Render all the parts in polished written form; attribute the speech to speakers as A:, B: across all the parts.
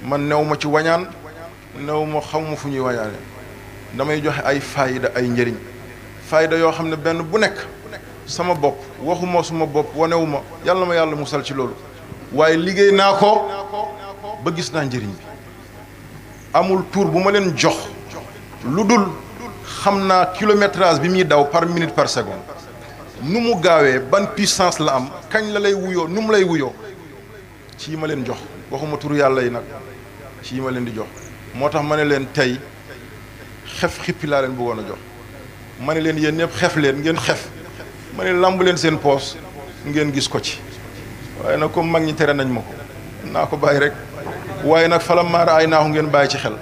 A: man new ma ci wañaan new ma xaw ma fu ñuy wañaane damay joxe ay fayda ay njëriñ fayda yoo xam ne benn bu nekk sama bopp waxuma suma bopp wanewu ma yàlla ma yàlla musal ci loolu waaye liggéey naa ko ba gis naa njëriñ bi amul tour bu ma leen jox lu dul xam naa kilométrage bi muy daw par minute par seconde nu mu gaawee ban puissance la am kañ la lay wuyoo nu mu lay wuyoo ci yi ma leen jox waxuma tur yàlla yi nag ci yi ma leen di jox moo tax ma ne leen tey xef xippi laa leen bëggoon a jox ma ne leen yéen ñëpp xef leen ngeen xef ma ne lamb leen seen poos ngeen gis ko ci waaye nag comme mag ñi tere nañ ma ko naa ko bàyyi rek waaye nag fala maara ay naaxu ngeen bàyyi ci xel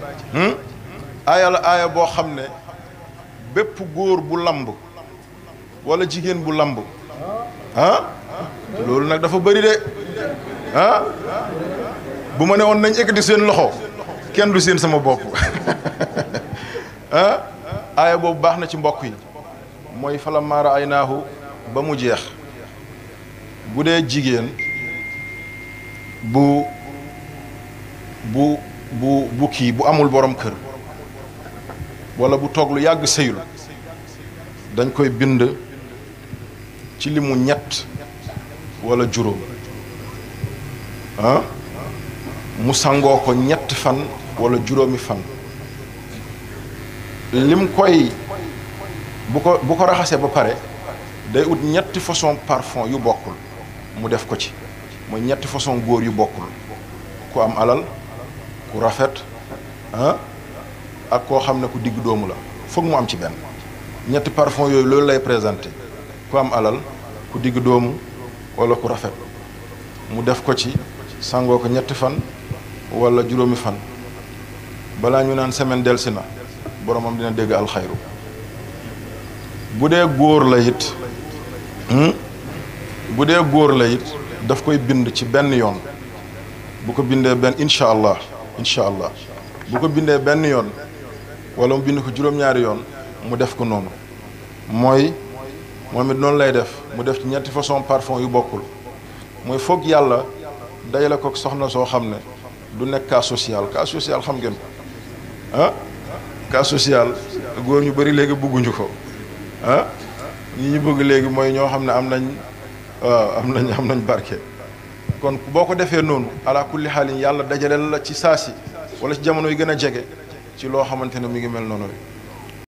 A: aaya la aaya boo xam ne bépp góor bu lamb wala jigéen bu lamb loolu nag dafa bëri de bu ma ne woon nañ ekkati seen loxo kenn du seen sama bopp aaya boobu baax na ci mbokk yi mooy fala maara ay naaxu ba mu jeex bu dee jigéen bu kii bu amul borom kër wala bu toog lu yàgg sëyul dañ koy bind ci limu ñett wala juróom mu sangoo ko ñetti fan wala juróomi fan lim koy bu ko raxasee ba pare day ut ñetti façon parfum yu bokkul mu def ko ci mooy ñetti façon góor yu bokkul ku am alal ku rafet ak koo xam ne ku digg doomu la foog mu am ci benn ñetti parfum yooyu loolu lay présenté ku am alal ku digg doomu wala ku rafet mu def ko ci sangoo ko ñetti fan wala juróomi fan balaa ñu naan semaine delsi na boromam dina dégg alxayru bu dee góor la it daf koy bind ci benn yoon bu ko bindee benn incha allah bu ko bindee benn yoon wala mu bind ko juróom-ñaari yoon mu def ko noonu mooy moom it noonu lay def mu def ci ñetti façon parfum yu bokkul mooy foog yàlla day la ko soxna soo xam ne du nekk cas social xam ngeen ko cas social góor ñu bari léegi bëgguñu ko ñi ñu bëgg léegi mooy ñoo xam ne am nañ barke kon boo ko defee noonu ala kulli xaalin yàlla dajaleel la ci saasi wala ci jamono yi gën a jege ci loo xamante ne mi ngi mel noonu